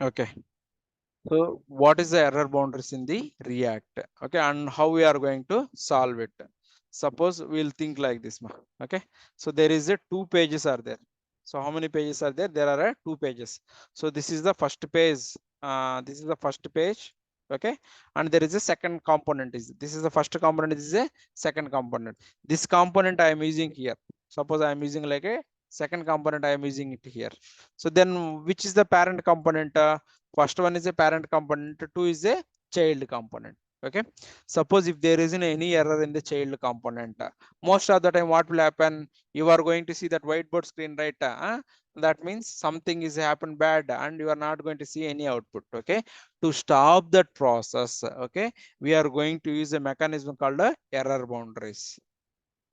Okay. So what is the error boundaries in the React? Okay, and how we are going to solve it? Suppose we'll think like this. Okay, so there is a two pages are there. So how many pages are there? There are two pages. So this is the first page. This is the first page. Okay, and there is a second component. This is the first component. This is a second component. This component I am using here. Suppose I am using like a second component. I am using it here. So then, which is the parent component? First one is a parent component, two is a child component. Okay, suppose if there isn't any error in the child component, most of the time what will happen, you are going to see that whiteboard screen, right? That means something is happened bad and you are not going to see any output. Okay, to stop that process, okay, we are going to use a mechanism called error boundaries.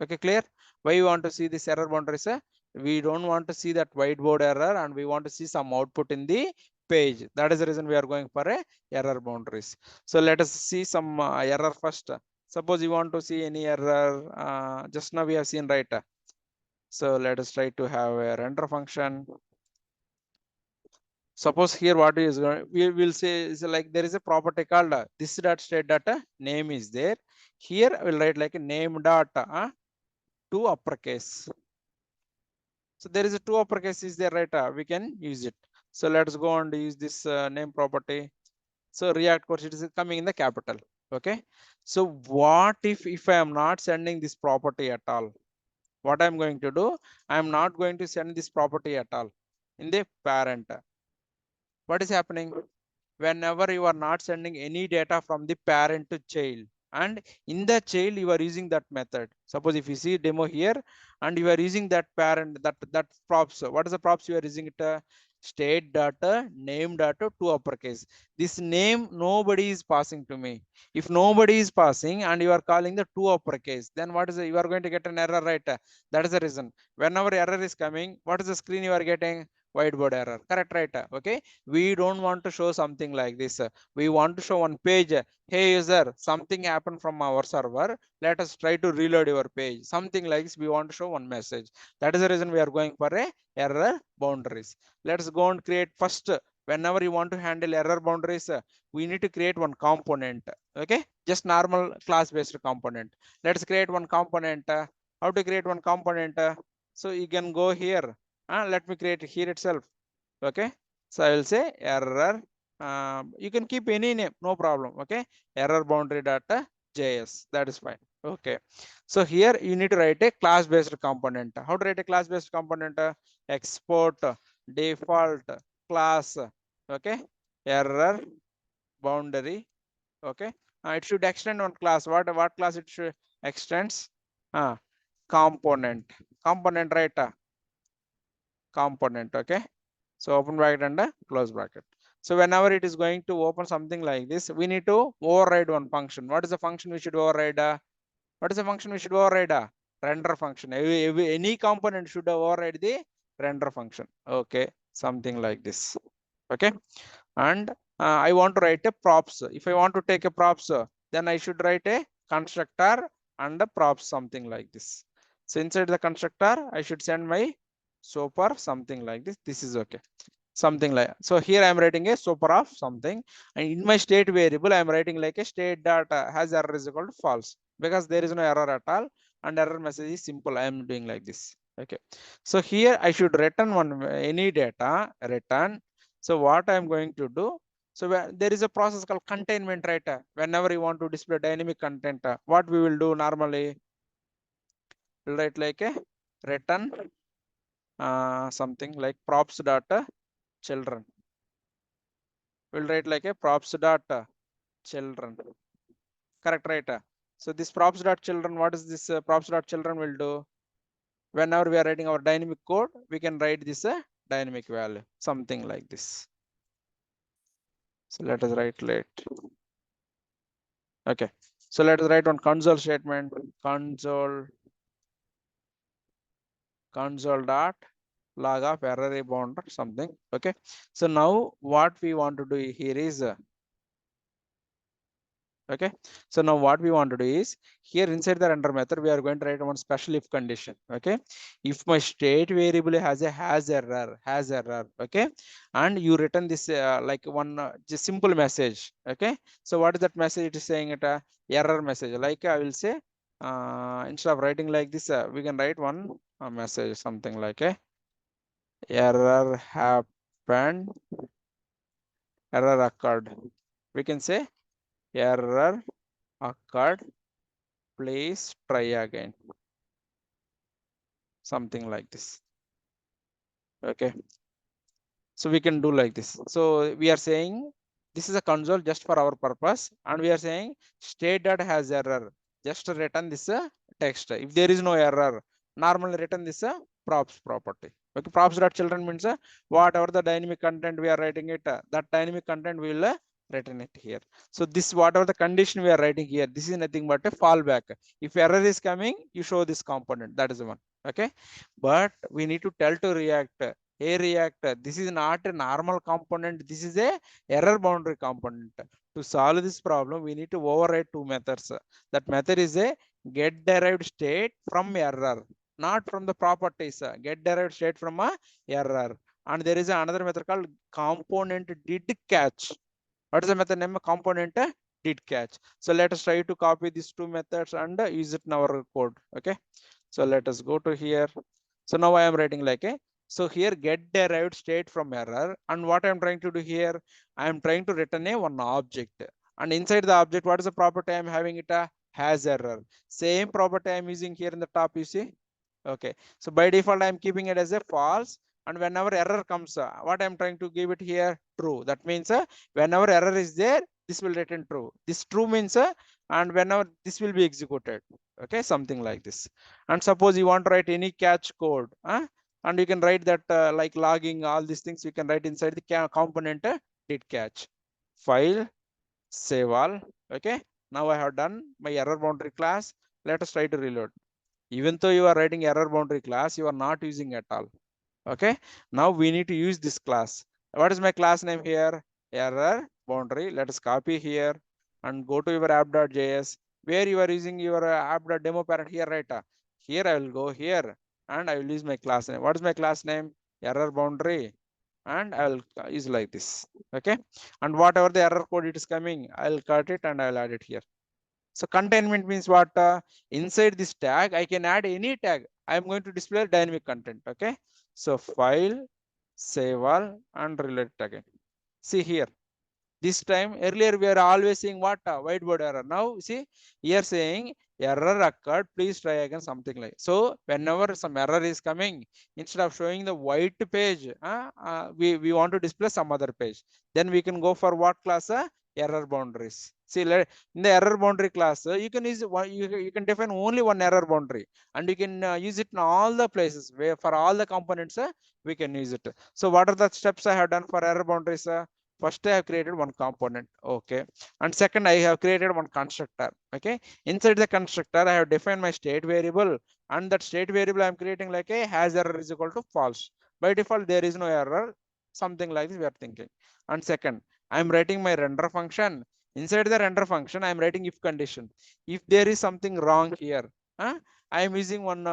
Okay, clear? Why you want to see this error boundaries? We don't want to see that whiteboard error and we want to see some output in the page. That is the reason we are going for a error boundaries. So let us see some error first. Suppose you want to see any error, just now we have seen, right? So let us try to have a render function. Suppose here what is we will say is like there is a property called this dot state data name is there. Here I will write like a name dot to uppercase. So there is a two uppercase is there, right? We can use it. So let's go and use this name property. So React course it is coming in the capital. Okay. So what if I am not sending this property at all? What I'm going to do? I am not going to send this property at all in the parent. What is happening? Whenever you are not sending any data from the parent to child, and in the child you are using that method. Suppose if you see demo here and you are using that parent, that props, what is the props you are using it? State data name data to uppercase. This name nobody is passing to me. If nobody is passing and you are calling the to uppercase, then what is you are going to get an error, right? That is the reason. Whenever error is coming, what is the screen you are getting? Whiteboard error, correct, right? Okay, we don't want to show something like this. We want to show one page. Hey user, something happened from our server. Let us try to reload your page. Something like this. We want to show one message. That is the reason we are going for a error boundaries. Let's go and create first. Whenever you want to handle error boundaries, we need to create one component. Okay, just normal class based component. Let's create one component. How to create one component? So you can go here. Let me create here itself. Okay, so I will say error. You can keep any name, no problem. Okay, error boundary data JS. That is fine. Okay, so here you need to write a class based component. How to write a class based component? Export default class. Okay, error boundary. Okay, it should extend one class. What class it should extends? Component. Component, right? Component. Okay, so open bracket and close bracket. So whenever it is going to open something like this, we need to override one function. What is the function we should override? What is the function we should override? Render function. Any component should override the render function. Okay, something like this. Okay, and I want to write a props. If I want to take a props, then I should write a constructor and a props, something like this. So inside the constructor, I should send my super something like this. This is okay. Something like, so here I am writing a super of something, and in my state variable I am writing like a state data has error is equal to false, because there is no error at all and error message is simple. I am doing like this. Okay, so here I should return one any data return. So what I am going to do, so there is a process called containment, right? Whenever you want to display dynamic content, what we will do normally, we'll write like a return something like props data children. We'll write like a props data children. Correct, right? So this props dot children, what is this props dot children will do? Whenever we are writing our dynamic code, we can write this dynamic value, something like this. So let us write late. Okay, so let us write one console statement. Console dot log of error bound something. Okay, so now what we want to do here is Okay, so now what we want to do is, here inside the render method we are going to write one special if condition. Okay, if my state variable has a has error, okay, and you return this like one just simple message. Okay, so what is that message? It is saying it a error message. Like I will say, instead of writing like this, we can write one message, something like a error happened, error occurred. We can say error occurred, please try again, something like this. Okay, so we can do like this. So we are saying this is a console just for our purpose, and we are saying state that has error, just return this text. If there is no error, normally return this props property. Okay, props dot children means whatever the dynamic content we are writing it, that dynamic content will return it here. So this whatever the condition we are writing here, this is nothing but a fallback. If error is coming, you show this component. That is the one. Okay, but we need to tell to React, hey React, this is not a normal component, this is a error boundary component. To solve this problem, we need to override two methods. That method is a get derived state from error, not from the properties. Get derived state from a error. And there is another method called component did catch. What is the method name? Component did catch. So let us try to copy these two methods and use it in our code. Okay, so let us go to here. So now I am writing like a, so here get derived state from error, and what I am trying to do here, I am trying to return a one object, and inside the object, what is the property I am having? It a has error. Same property I am using here in the top, you see. Okay, so by default I am keeping it as a false, and whenever error comes, what I am trying to give it here? True. That means whenever error is there, this will return true. This true means and whenever this will be executed. Okay, something like this. And suppose you want to write any catch code, and you can write that like logging, all these things you can write inside the component did catch. File, save all. Okay, now I have done my error boundary class. Let us try to reload. Even though you are writing error boundary class, you are not using at all. Okay, now we need to use this class. What is my class name here? Error boundary. Let us copy here and go to your app.js where you are using your app.demo parent here, right? Here I will go here and I will use my class name. What is my class name? Error boundary, and I will use like this. Okay, and whatever the error code it is coming, I will cut it and I will add it here. So containment means what? Inside this tag, I can add any tag. I am going to display dynamic content. Okay. So file, save all, and reload it again. See here. This time, earlier we are always seeing what? Whiteboard error. Now, see, here saying error occurred, please try again, something like. So, whenever some error is coming, instead of showing the white page, we want to display some other page. Then we can go for what class? Error boundaries. See, in the error boundary class, you can use one, you can define only one error boundary, and you can use it in all the places where for all the components, we can use it. So, what are the steps I have done for error boundaries? First I have created one component. Okay, and second I have created one constructor. Okay, inside the constructor I have defined my state variable, and that state variable I am creating like a has error is equal to false. By default there is no error, something like this we are thinking. And second, I am writing my render function. Inside the render function I am writing if condition. If there is something wrong here, I am using one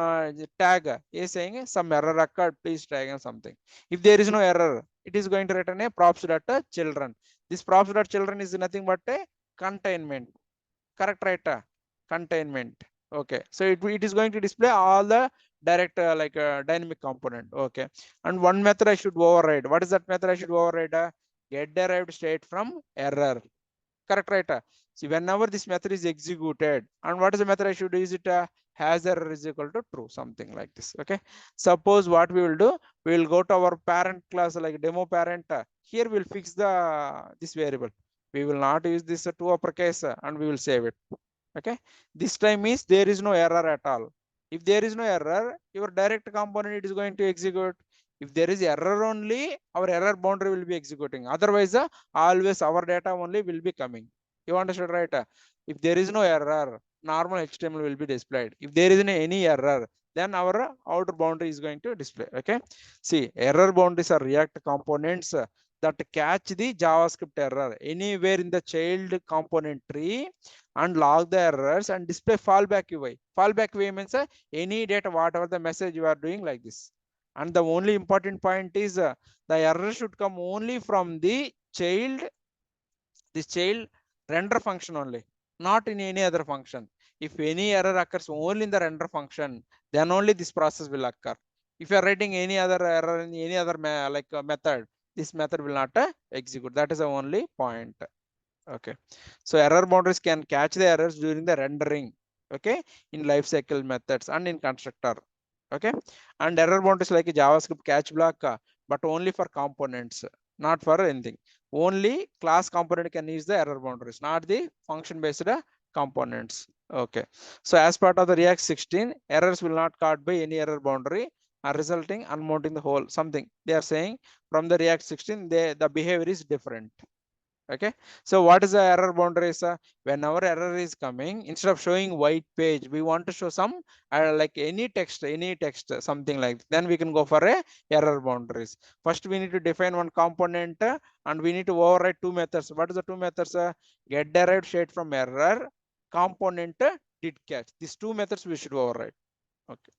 tag is saying some error occurred, please try again, something. If there is no error, it is going to return a props.children. This props.children is nothing but a containment. Correct, right? Containment. Okay, so it is going to display all the direct like dynamic component. Okay, and one method I should override. What is that method I should override? Get derived state from error. Correct, right? See, whenever this method is executed, and what is the method I should use it? Has error is equal to true, something like this. Okay, suppose what we will do, we will go to our parent class like demo parent. Here we'll fix the this variable. We will not use this to uppercase, and we will save it. Okay, this time means there is no error at all. If there is no error, your direct component it is going to execute. If there is error only, our error boundary will be executing. Otherwise, always our data only will be coming. You understood, right? If there is no error, normal HTML will be displayed. If there is any error, then our outer boundary is going to display. Okay, see, error boundaries are React components that catch the JavaScript error anywhere in the child component tree and log the errors and display fallback UI. Fallback UI means any data, whatever the message you are doing like this. And the only important point is the error should come only from the child, this child render function only, not in any other function. If any error occurs only in the render function, then only this process will occur. If you are writing any other error in any other method, this method will not execute. That is the only point. Okay, so error boundaries can catch the errors during the rendering, okay, in lifecycle methods and in constructor. Okay, and error boundaries like a JavaScript catch block, but only for components, not for anything. Only class component can use the error boundaries, not the function based components. Okay, so as part of the React 16, errors will not caught by any error boundary are resulting unmounting the whole something. They are saying from the React 16, the behavior is different. Okay, so what is the error boundaries? When our error is coming, instead of showing white page, we want to show some like any text, something like that. Then we can go for a error boundaries. First we need to define one component and we need to override two methods. What is the two methods? Get derived state from error, component did catch. These two methods we should override. Okay.